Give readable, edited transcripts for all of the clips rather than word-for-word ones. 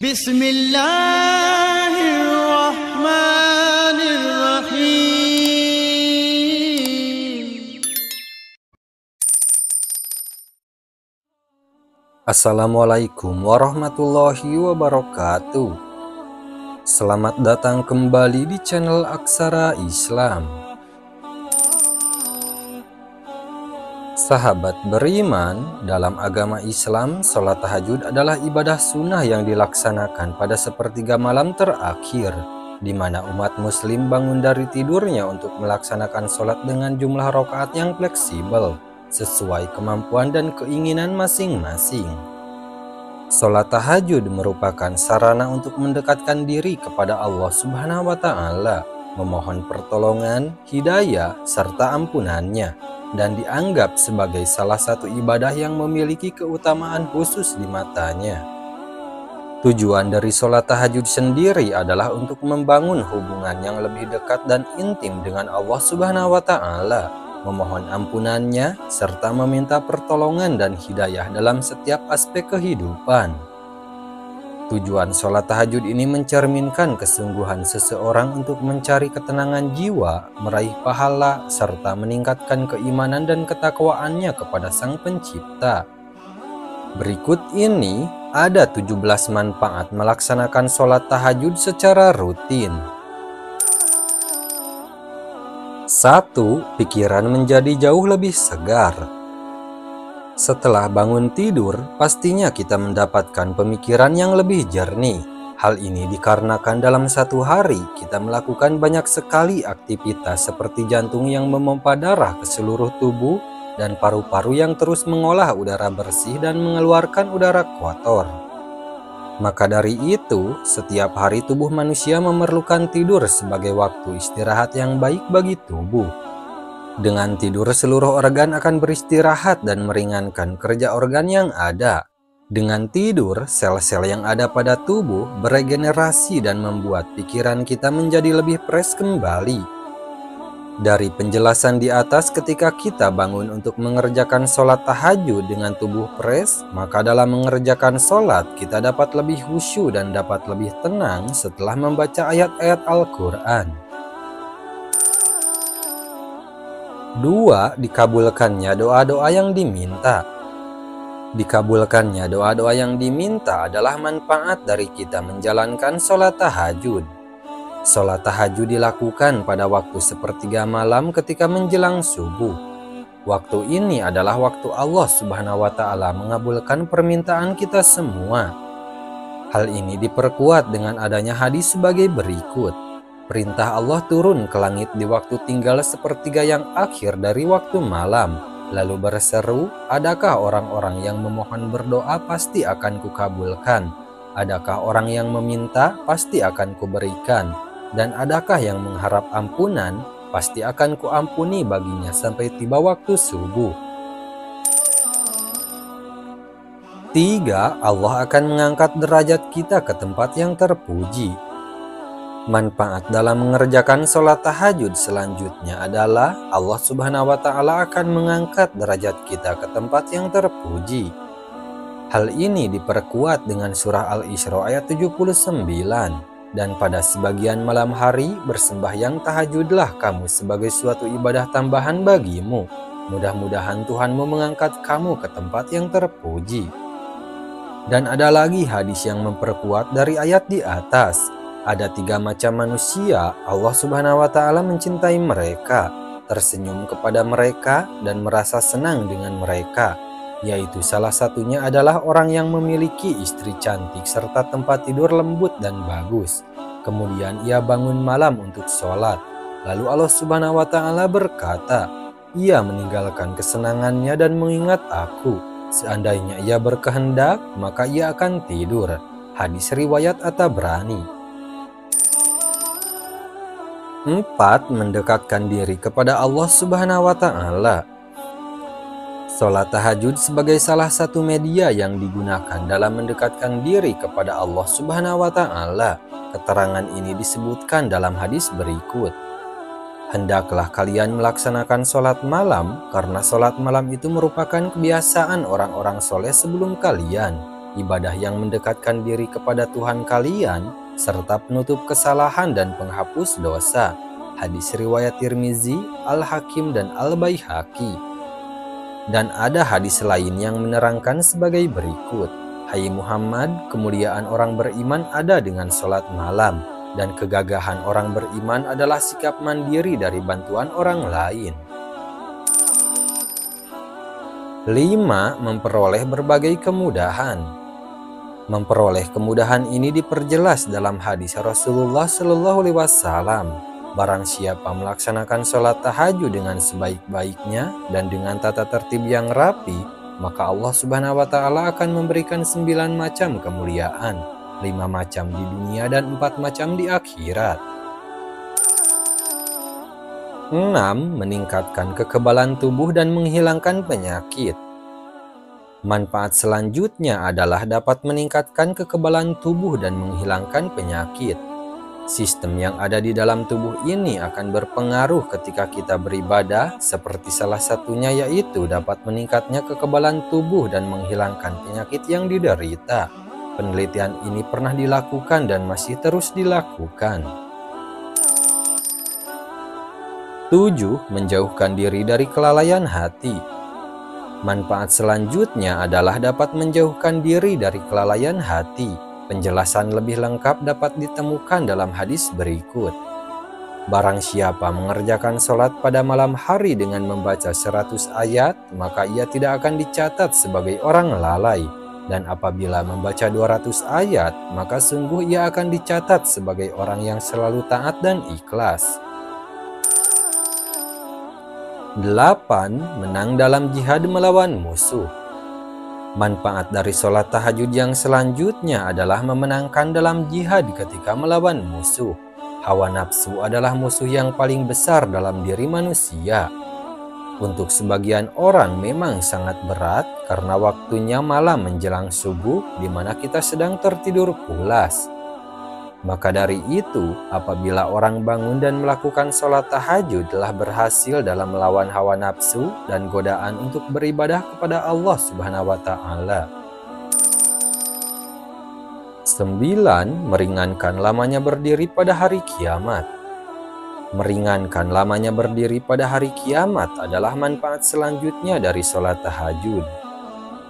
Bismillahirrahmanirrahim. Assalamualaikum warahmatullahi wabarakatuh. Selamat datang kembali di channel Aksara Islam. Sahabat beriman, dalam agama Islam, sholat tahajud adalah ibadah sunnah yang dilaksanakan pada sepertiga malam terakhir, di mana umat muslim bangun dari tidurnya untuk melaksanakan sholat dengan jumlah rakaat yang fleksibel, sesuai kemampuan dan keinginan masing-masing. Sholat tahajud merupakan sarana untuk mendekatkan diri kepada Allah Subhanahu wa Ta'ala, memohon pertolongan, hidayah, serta ampunannya, dan dianggap sebagai salah satu ibadah yang memiliki keutamaan khusus di matanya. Tujuan dari sholat tahajud sendiri adalah untuk membangun hubungan yang lebih dekat dan intim dengan Allah Subhanahu wa Ta'ala, memohon ampunannya, serta meminta pertolongan dan hidayah dalam setiap aspek kehidupan. Tujuan sholat tahajud ini mencerminkan kesungguhan seseorang untuk mencari ketenangan jiwa, meraih pahala, serta meningkatkan keimanan dan ketakwaannya kepada Sang Pencipta. Berikut ini ada 17 manfaat melaksanakan sholat tahajud secara rutin. 1. Pikiran menjadi jauh lebih segar. Setelah bangun tidur, pastinya kita mendapatkan pemikiran yang lebih jernih. Hal ini dikarenakan dalam satu hari kita melakukan banyak sekali aktivitas seperti jantung yang memompa darah ke seluruh tubuh dan paru-paru yang terus mengolah udara bersih dan mengeluarkan udara kotor. Maka dari itu, setiap hari tubuh manusia memerlukan tidur sebagai waktu istirahat yang baik bagi tubuh. Dengan tidur, seluruh organ akan beristirahat dan meringankan kerja organ yang ada. Dengan tidur, sel-sel yang ada pada tubuh beregenerasi dan membuat pikiran kita menjadi lebih fresh kembali. Dari penjelasan di atas, ketika kita bangun untuk mengerjakan sholat tahajud dengan tubuh fresh, maka dalam mengerjakan sholat kita dapat lebih khusyuk dan dapat lebih tenang setelah membaca ayat-ayat Al-Quran. 2. Dikabulkannya doa-doa yang diminta. Dikabulkannya doa-doa yang diminta adalah manfaat dari kita menjalankan sholat tahajud. Sholat tahajud dilakukan pada waktu sepertiga malam ketika menjelang subuh. Waktu ini adalah waktu Allah Subhanahu wa Ta'ala mengabulkan permintaan kita semua. Hal ini diperkuat dengan adanya hadis sebagai berikut. Perintah Allah turun ke langit di waktu tinggal sepertiga yang akhir dari waktu malam, lalu berseru, adakah orang-orang yang memohon berdoa pasti akan kukabulkan? Adakah orang yang meminta pasti akan kuberikan? Dan adakah yang mengharap ampunan pasti akan kuampuni baginya sampai tiba waktu subuh? 3. Allah akan mengangkat derajat kita ke tempat yang terpuji. Manfaat dalam mengerjakan sholat tahajud selanjutnya adalah Allah Subhanahu wa Ta'ala akan mengangkat derajat kita ke tempat yang terpuji. Hal ini diperkuat dengan surah Al-Isra ayat 79. Dan pada sebagian malam hari bersembahyang tahajudlah kamu sebagai suatu ibadah tambahan bagimu. Mudah-mudahan Tuhanmu mengangkat kamu ke tempat yang terpuji. Dan ada lagi hadis yang memperkuat dari ayat di atas. Ada 3 macam manusia, Allah Subhanahu wa Ta'ala mencintai mereka, tersenyum kepada mereka, dan merasa senang dengan mereka. Yaitu salah satunya adalah orang yang memiliki istri cantik serta tempat tidur lembut dan bagus. Kemudian ia bangun malam untuk sholat. Lalu Allah Subhanahu wa Ta'ala berkata, ia meninggalkan kesenangannya dan mengingat aku. Seandainya ia berkehendak, maka ia akan tidur. Hadis riwayat At-Tabrani. 4. Mendekatkan diri kepada Allah Subhanahu wa Ta'ala. Sholat tahajud sebagai salah satu media yang digunakan dalam mendekatkan diri kepada Allah Subhanahu wa Ta'ala. Keterangan ini disebutkan dalam hadis berikut. Hendaklah kalian melaksanakan sholat malam, karena sholat malam itu merupakan kebiasaan orang-orang soleh sebelum kalian. ibadah yang mendekatkan diri kepada Tuhan kalian, serta penutup kesalahan dan penghapus dosa. Hadis riwayat Tirmizi, Al-Hakim, dan Al-Baihaqi. Dan ada hadis lain yang menerangkan sebagai berikut. Hai Muhammad, kemuliaan orang beriman ada dengan sholat malam, dan kegagahan orang beriman adalah sikap mandiri dari bantuan orang lain. 5. Memperoleh berbagai kemudahan. Memperoleh kemudahan ini diperjelas dalam hadis Rasulullah Shallallahu Alaihi Wasallam. Barang siapa melaksanakan sholat tahajud dengan sebaik-baiknya dan dengan tata tertib yang rapi, maka Allah Subhanahu wa Ta'ala akan memberikan 9 macam kemuliaan, 5 macam di dunia dan 4 macam di akhirat. 6. Meningkatkan kekebalan tubuh dan menghilangkan penyakit. Manfaat selanjutnya adalah dapat meningkatkan kekebalan tubuh dan menghilangkan penyakit. Sistem yang ada di dalam tubuh ini akan berpengaruh ketika kita beribadah, seperti salah satunya yaitu dapat meningkatnya kekebalan tubuh dan menghilangkan penyakit yang diderita. Penelitian ini pernah dilakukan dan masih terus dilakukan. 7. Menjauhkan diri dari kelalaian hati. Manfaat selanjutnya adalah dapat menjauhkan diri dari kelalaian hati. Penjelasan lebih lengkap dapat ditemukan dalam hadis berikut. Barang siapa mengerjakan sholat pada malam hari dengan membaca 100 ayat, maka ia tidak akan dicatat sebagai orang lalai. Dan apabila membaca 200 ayat, maka sungguh ia akan dicatat sebagai orang yang selalu taat dan ikhlas. 8. Menang dalam jihad melawan musuh. Manfaat dari sholat tahajud yang selanjutnya adalah memenangkan dalam jihad ketika melawan musuh. Hawa nafsu adalah musuh yang paling besar dalam diri manusia. Untuk sebagian orang memang sangat berat karena waktunya malam menjelang subuh di mana kita sedang tertidur pulas. Maka dari itu, apabila orang bangun dan melakukan sholat tahajud telah berhasil dalam melawan hawa nafsu dan godaan untuk beribadah kepada Allah Subhanahu wa Ta'ala. 9. Meringankan lamanya berdiri pada hari kiamat. Meringankan lamanya berdiri pada hari kiamat adalah manfaat selanjutnya dari sholat tahajud.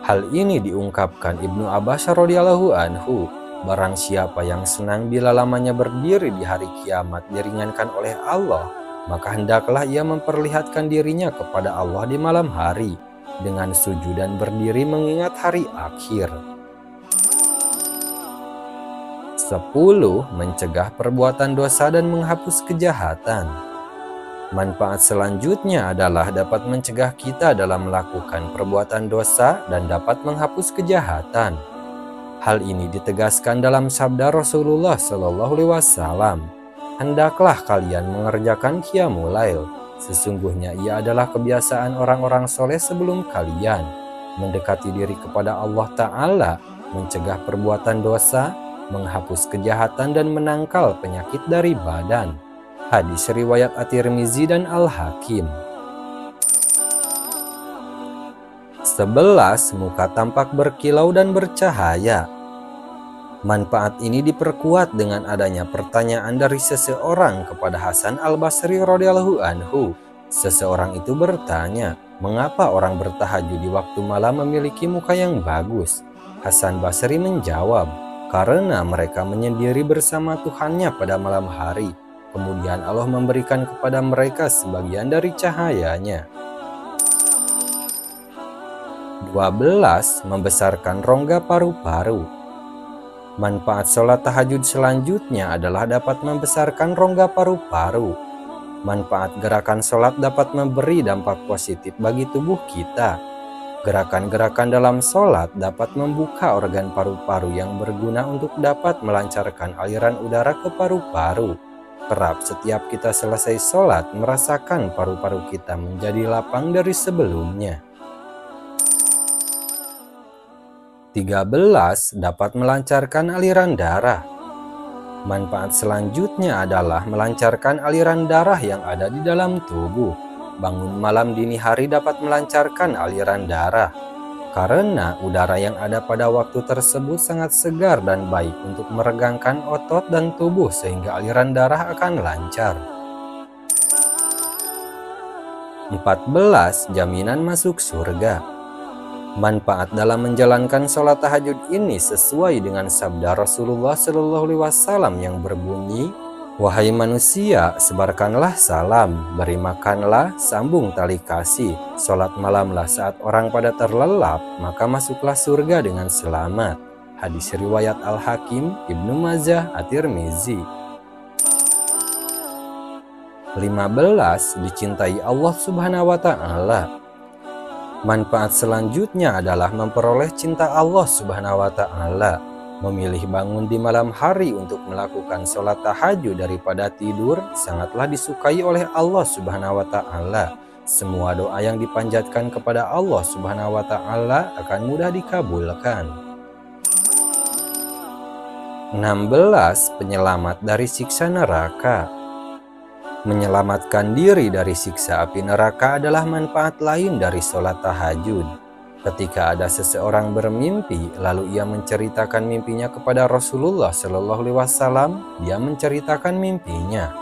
Hal ini diungkapkan Ibnu Abbas radhiyallahu anhu. Barang siapa yang senang bila lamanya berdiri di hari kiamat diringankan oleh Allah, maka hendaklah ia memperlihatkan dirinya kepada Allah di malam hari dengan sujud dan berdiri mengingat hari akhir. 10. Mencegah perbuatan dosa dan menghapus kejahatan. Manfaat selanjutnya adalah dapat mencegah kita dalam melakukan perbuatan dosa dan dapat menghapus kejahatan. Hal ini ditegaskan dalam sabda Rasulullah Shallallahu Alaihi Wasallam. Hendaklah kalian mengerjakan qiyamul lail. Sesungguhnya ia adalah kebiasaan orang-orang soleh sebelum kalian. Mendekati diri kepada Allah Ta'ala, mencegah perbuatan dosa, menghapus kejahatan dan menangkal penyakit dari badan. Hadis riwayat At-Tirmizi dan Al-Hakim. 11. Muka tampak berkilau dan bercahaya. Manfaat ini diperkuat dengan adanya pertanyaan dari seseorang kepada Hasan Al-Basri radhiyallahu anhu. Seseorang itu bertanya, mengapa orang bertahajud di waktu malam memiliki muka yang bagus? Hasan Basri menjawab, karena mereka menyendiri bersama Tuhannya pada malam hari. Kemudian Allah memberikan kepada mereka sebagian dari cahayanya. 12. Membesarkan rongga paru-paru. Manfaat sholat tahajud selanjutnya adalah dapat membesarkan rongga paru-paru. Manfaat gerakan sholat dapat memberi dampak positif bagi tubuh kita. Gerakan-gerakan dalam sholat dapat membuka organ paru-paru yang berguna untuk dapat melancarkan aliran udara ke paru-paru. Kerap setiap kita selesai sholat merasakan paru-paru kita menjadi lapang dari sebelumnya. 13. Dapat melancarkan aliran darah. Manfaat selanjutnya adalah melancarkan aliran darah yang ada di dalam tubuh. Bangun malam dini hari dapat melancarkan aliran darah. karena udara yang ada pada waktu tersebut sangat segar dan baik untuk meregangkan otot dan tubuh sehingga aliran darah akan lancar. 14. Jaminan masuk surga. Manfaat dalam menjalankan sholat tahajud ini sesuai dengan sabda Rasulullah Shallallahu Alaihi Wasallam yang berbunyi, "Wahai manusia, sebarkanlah salam, beri makanlah, sambung tali kasih, sholat malamlah saat orang pada terlelap, maka masuklah surga dengan selamat." Hadis riwayat Al-Hakim, Ibnu Majah, At-Tirmizi. 15. Dicintai Allah Subhanahu wa Ta'ala. Manfaat selanjutnya adalah memperoleh cinta Allah Subhanahu wa Ta'ala. Memilih bangun di malam hari untuk melakukan sholat tahajud daripada tidur sangatlah disukai oleh Allah Subhanahu wa Ta'ala. Semua doa yang dipanjatkan kepada Allah Subhanahu wa Ta'ala akan mudah dikabulkan. 16. Penyelamat dari siksa neraka. Menyelamatkan diri dari siksa api neraka adalah manfaat lain dari sholat tahajud. Ketika ada seseorang bermimpi, lalu ia menceritakan mimpinya kepada Rasulullah Shallallahu Alaihi Wasallam, dia menceritakan mimpinya.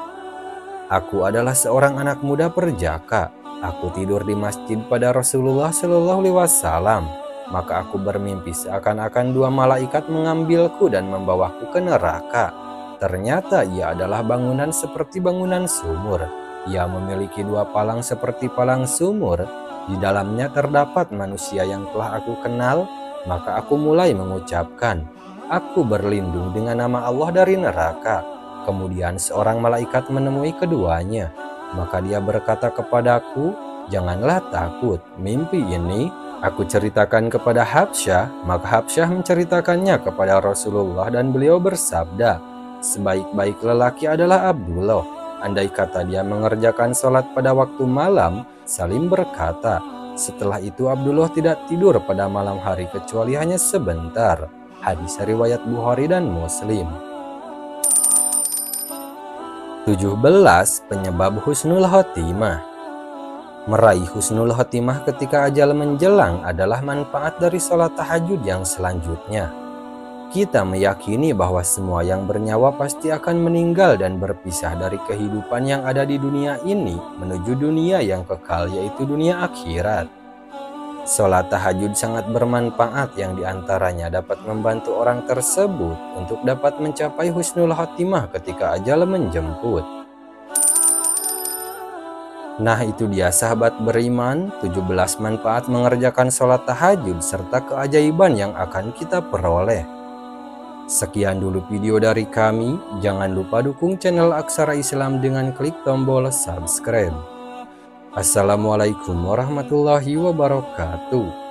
"Aku adalah seorang anak muda perjaka. Aku tidur di masjid pada Rasulullah Shallallahu Alaihi Wasallam. Maka aku bermimpi seakan-akan dua malaikat mengambilku dan membawaku ke neraka. Ternyata ia adalah bangunan seperti bangunan sumur. Ia memiliki dua palang seperti palang sumur. Di dalamnya terdapat manusia yang telah aku kenal. Maka aku mulai mengucapkan, 'Aku berlindung dengan nama Allah dari neraka.' Kemudian seorang malaikat menemui keduanya. Maka dia berkata kepadaku, 'Janganlah takut, mimpi ini aku ceritakan kepada Habsyah.' Maka Habsyah menceritakannya kepada Rasulullah dan beliau bersabda, 'Sebaik-baik lelaki adalah Abdullah.' Andai kata dia mengerjakan sholat pada waktu malam, Salim berkata, 'Setelah itu Abdullah tidak tidur pada malam hari kecuali hanya sebentar.' Hadis riwayat Bukhari dan Muslim. 17. Penyebab husnul khotimah. Meraih husnul khotimah ketika ajal menjelang adalah manfaat dari sholat tahajud yang selanjutnya. Kita meyakini bahwa semua yang bernyawa pasti akan meninggal dan berpisah dari kehidupan yang ada di dunia ini menuju dunia yang kekal, yaitu dunia akhirat. Sholat tahajud sangat bermanfaat, yang diantaranya dapat membantu orang tersebut untuk dapat mencapai husnul khotimah ketika ajal menjemput. Nah, itu dia sahabat beriman, 17 manfaat mengerjakan sholat tahajud serta keajaiban yang akan kita peroleh. Sekian dulu video dari kami. Jangan lupa dukung channel Aksara Islam dengan klik tombol subscribe. Assalamualaikum warahmatullahi wabarakatuh.